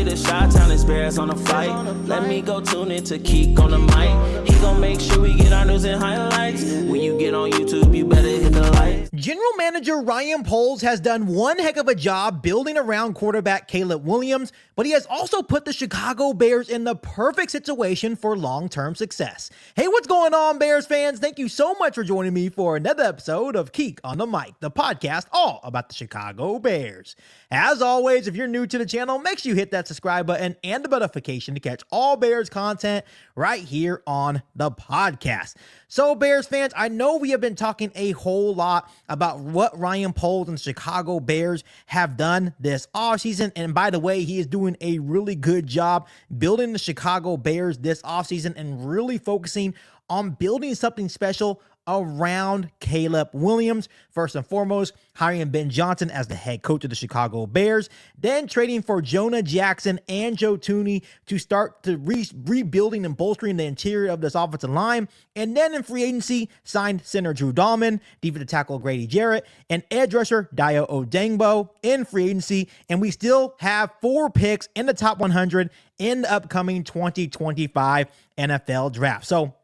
the Chi-Town experience on the flight. Let me go tune in to Keek on the mic. He gon' make sure we get our news and highlights. When you get on YouTube, you better hit the like. General Manager Ryan Poles has done one heck of a job building around quarterback Caleb Williams, but he has also put the Chicago Bears in the perfect situation for long-term success. Hey, what's going on, Bears fans? Thank you so much for joining me for another episode of Keek on the Mic, the podcast all about the Chicago Bears. As always, if you're new to the channel, make sure you hit that subscribe button and the notification to catch all Bears content right here on the podcast. So, Bears fans, I know we have been talking a whole lot about what Ryan Poles and the Chicago Bears have done this offseason. And by the way, he is doing a really good job building the Chicago Bears this offseason and really focusing on building something special around Caleb Williams. First and foremost, hiring Ben Johnson as the head coach of the Chicago Bears, then trading for Jonah Jackson and Joe Thuney to start to rebuilding and bolstering the interior of this offensive line. And then in free agency, signed center Drew Dahlman, defensive tackle Grady Jarrett, and edge rusher Dayo Odeyingbo in free agency. And we still have 4 picks in the top 100 in the upcoming 2025 NFL draft. So,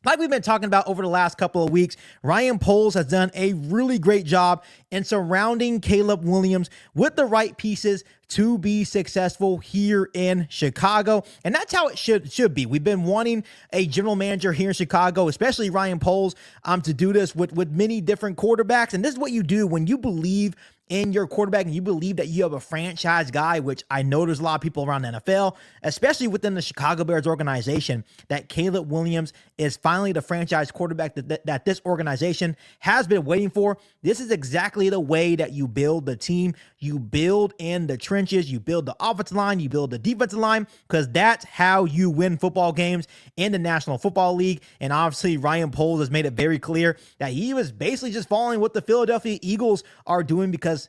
like we've been talking about over the last couple of weeks, Ryan Poles has done a really great job in surrounding Caleb Williams with the right pieces to be successful here in Chicago. And that's how it should be. We've been wanting a general manager here in Chicago, especially Ryan Poles, to do this with many different quarterbacks. And this is what you do when you believe in your quarterback and you believe that you have a franchise guy, which I know there's a lot of people around the NFL, especially within the Chicago Bears organization, that Caleb Williams is finally the franchise quarterback that this organization has been waiting for. This is exactly the way that you build the team. You build in the trenches, you build the offensive line, you build the defensive line, because that's how you win football games in the National Football League. And obviously, Ryan Poles has made it very clear that he was basically just following what the Philadelphia Eagles are doing, because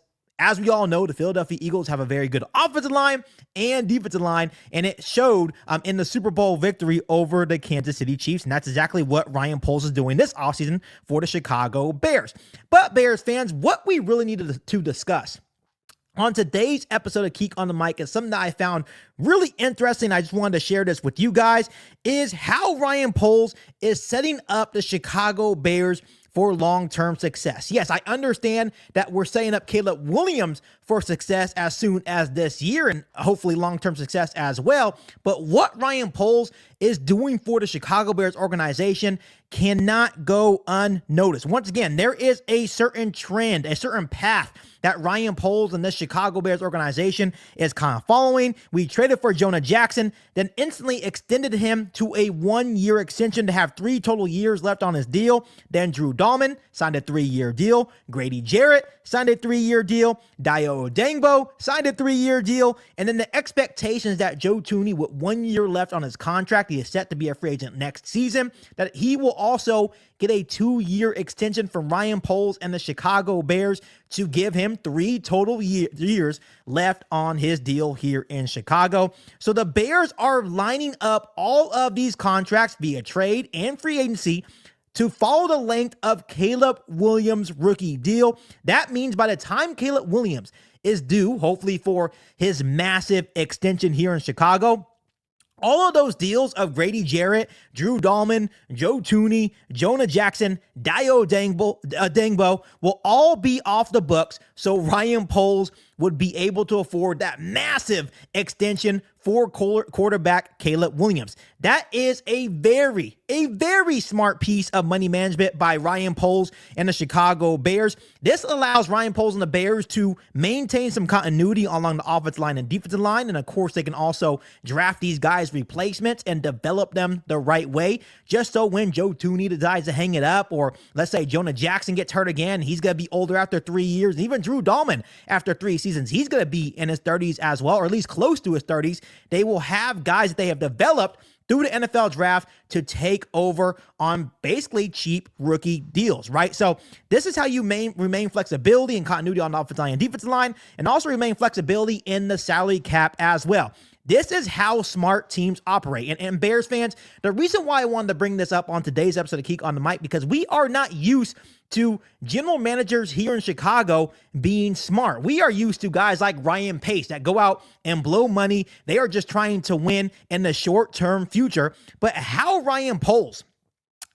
as we all know, the Philadelphia Eagles have a very good offensive line and defensive line, and it showed in the Super Bowl victory over the Kansas City Chiefs, and that's exactly what Ryan Poles is doing this offseason for the Chicago Bears. But Bears fans, what we really needed to discuss on today's episode of Keek on the Mic is something that I found really interesting. I just wanted to share this with you guys, is how Ryan Poles is setting up the Chicago Bears for long-term success. Yes, I understand that we're setting up Caleb Williams for success as soon as this year and hopefully long-term success as well. But what Ryan Poles is doing for the Chicago Bears organization cannot go unnoticed. Once again, there is a certain trend, a certain path that Ryan Poles and the Chicago Bears organization is kind of following. We traded for Jonah Jackson, then instantly extended him to a 1-year extension to have 3 total years left on his deal. Then Drew Dahlman signed a 3-year deal. Grady Jarrett signed a 3-year deal. Dayo Odeyingbo signed a 3-year deal. And then the expectations that Joe Thuney, with 1 year left on his contract, he is set to be a free agent next season, that he will also get a 2-year extension from Ryan Poles and the Chicago Bears to give him 3 total years left on his deal here in Chicago. So the Bears are lining up all of these contracts via trade and free agency to follow the length of Caleb Williams' rookie deal. That means by the time Caleb Williams is due, hopefully for his massive extension here in Chicago, all of those deals of Grady Jarrett, Drew Dahlman, Joe Thuney, Jonah Jackson, Dayo Odeyingbo will all be off the books, so Ryan Poles would be able to afford that massive extension for quarterback Caleb Williams. That is a very smart piece of money management by Ryan Poles and the Chicago Bears. This allows Ryan Poles and the Bears to maintain some continuity along the offensive line and defensive line, and of course they can also draft these guys replacements and develop them the right way, just so when Joe Thuney decides to hang it up, or let's say Jonah Jackson gets hurt again, he's going to be older after 3 years, and even Drew Dahlman after 3 seasons, he's going to be in his 30s as well, or at least close to his 30s. They will have guys that they have developed through the NFL draft to take over on basically cheap rookie deals, right? So this is how you remain flexibility and continuity on the offensive line and defensive line, and also remain flexibility in the salary cap as well. This is how smart teams operate. And Bears fans, the reason why I wanted to bring this up on today's episode of Keek on the Mic, because we are not used to general managers here in Chicago being smart. We are used to guys like Ryan Pace that go out and blow money. They are just trying to win in the short-term future. But how Ryan Poles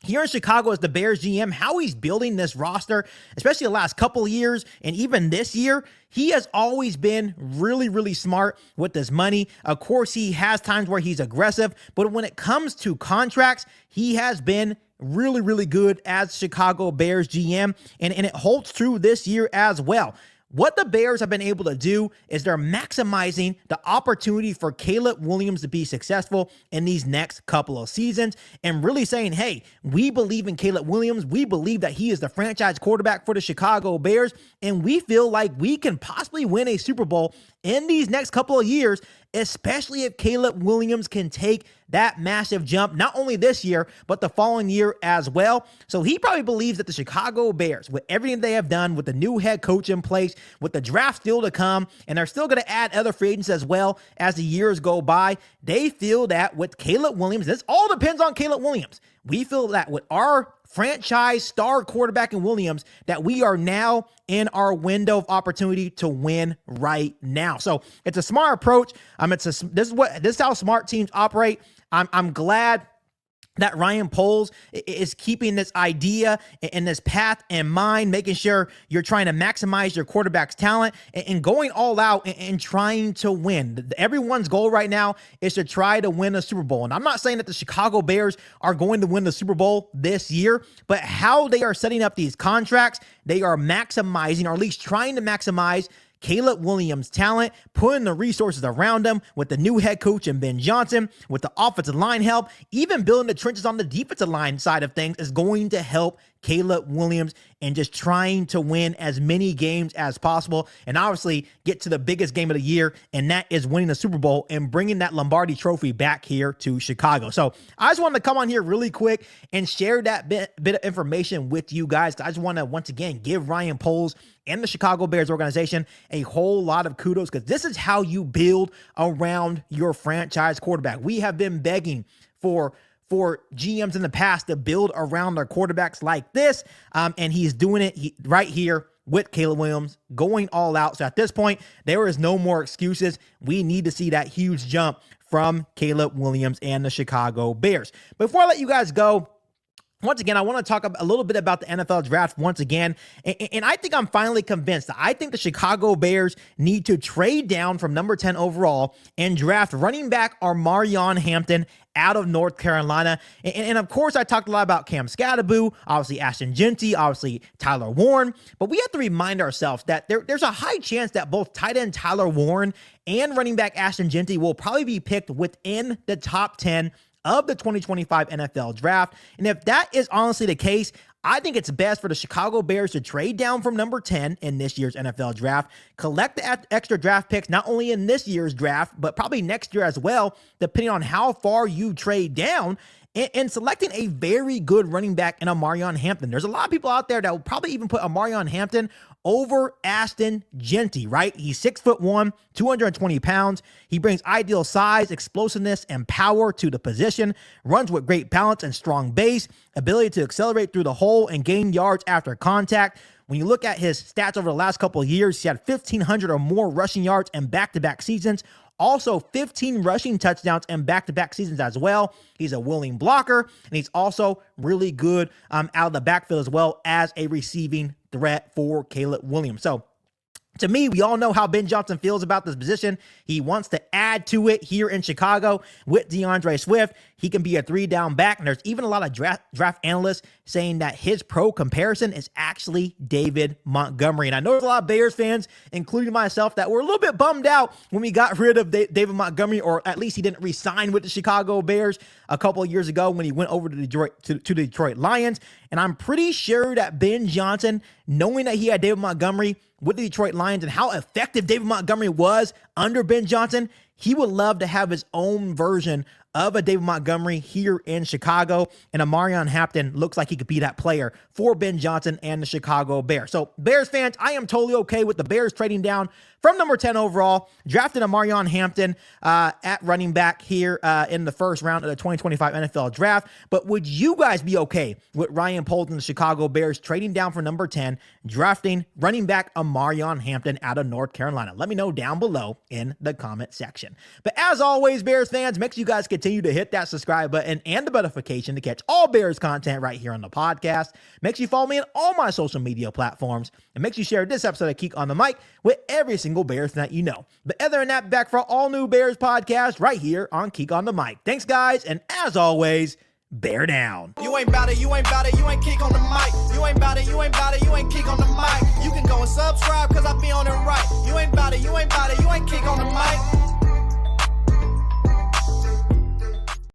here in Chicago as the Bears GM, how he's building this roster, especially the last couple of years and even this year, he has always been really, really smart with his money. Of course, he has times where he's aggressive, but when it comes to contracts, he has been really, really good as Chicago Bears GM, and it holds true this year as well. What the Bears have been able to do is they're maximizing the opportunity for Caleb Williams to be successful in these next couple of seasons and really saying, hey, we believe in Caleb Williams. We believe that he is the franchise quarterback for the Chicago Bears, and we feel like we can possibly win a Super Bowl in these next couple of years, especially if Caleb Williams can take that massive jump, not only this year, but the following year as well. So he probably believes that the Chicago Bears, with everything they have done, with the new head coach in place, with the draft still to come, and they're still going to add other free agents as well as the years go by, they feel that with Caleb Williams, this all depends on Caleb Williams. We feel that with our franchise star quarterback in Williams, that we are now in our window of opportunity to win right now. So it's a smart approach. This is how smart teams operate. I'm glad that Ryan Poles is keeping this idea and this path in mind, making sure you're trying to maximize your quarterback's talent and going all out and trying to win. Everyone's goal right now is to try to win a Super Bowl. And I'm not saying that the Chicago Bears are going to win the Super Bowl this year, but how they are setting up these contracts, they are maximizing, or at least trying to maximize, Caleb Williams' talent, putting the resources around him with the new head coach and Ben Johnson, with the offensive line help, even building the trenches on the defensive line side of things is going to help Caleb Williams and just trying to win as many games as possible and obviously get to the biggest game of the year, and that is winning the Super Bowl and bringing that Lombardi trophy back here to Chicago. So I just wanted to come on here really quick and share that bit of information with you guys. I just want to once again give Ryan Poles and the Chicago Bears organization a whole lot of kudos, because this is how you build around your franchise quarterback. We have been begging for GMs in the past to build around their quarterbacks like this, and he's doing it right here with Caleb Williams, going all out. So at this point, there is no more excuses. We need to see that huge jump from Caleb Williams and the Chicago Bears. Before I let you guys go, once again, I want to talk a little bit about the NFL draft once again, and I think I'm finally convinced. I think the Chicago Bears need to trade down from number 10 overall and draft running back Omarion Hampton out of North Carolina. And of course, I talked a lot about Cam Skattebo, obviously Ashton Jeanty, obviously Tyler Warren, but we have to remind ourselves that there's a high chance that both tight end Tyler Warren and running back Ashton Jeanty will probably be picked within the top 10 of the 2025 NFL draft. And if that is honestly the case, I think it's best for the Chicago Bears to trade down from number 10 in this year's NFL draft, collect the extra draft picks, not only in this year's draft, but probably next year as well, depending on how far you trade down, and selecting a very good running back in Omarion Hampton. There's a lot of people out there that will probably even put Omarion Hampton over Ashton Jeanty, right? He's 6'1", 220 pounds. He brings ideal size, explosiveness, and power to the position, runs with great balance and strong base, ability to accelerate through the hole and gain yards after contact. When you look at his stats over the last couple of years, he had 1,500 or more rushing yards in back-to-back seasons. Also, 15 rushing touchdowns in back-to-back seasons as well. He's a willing blocker, and he's also really good out of the backfield as well as a receiving threat for Caleb Williams. So, to me, we all know how Ben Johnson feels about this position. He wants to add to it here in Chicago with DeAndre Swift. He can be a 3-down back, and there's even a lot of draft analysts saying that his pro comparison is actually David Montgomery. And I know there's a lot of Bears fans, including myself, that were a little bit bummed out when we got rid of David Montgomery, or at least he didn't re-sign with the Chicago Bears a couple of years ago when he went over to the Detroit Lions. And I'm pretty sure that Ben Johnson, knowing that he had David Montgomery with the Detroit Lions and how effective David Montgomery was under Ben Johnson, he would love to have his own version of a David Montgomery here in Chicago, and Amarion Hampton looks like he could be that player for Ben Johnson and the Chicago Bears. So Bears fans, I am totally okay with the Bears trading down from number 10 overall, drafting Amarion Hampton at running back here in the first round of the 2025 NFL Draft. But would you guys be okay with Ryan Poles and the Chicago Bears trading down for number 10, drafting running back Amarion Hampton out of North Carolina? Let me know down below in the comment section. But as always, Bears fans, make sure you guys continue to hit that subscribe button and the notification to catch all Bears content right here on the podcast. Make sure you follow me on all my social media platforms, and make sure you share this episode of Keek on the Mic with every single Bears that you know. But other than that, back for all new Bears podcast right here on Keek on the Mic. Thanks, guys, and as always, bear down. You ain't bout it, you ain't bout it, you ain't Keek on the mic. You ain't bout it, you ain't bout it, you ain't Keek on the mic. You can go and subscribe, cause I be on it right. You ain't bout it, you ain't bout it, you ain't Keek on the mic.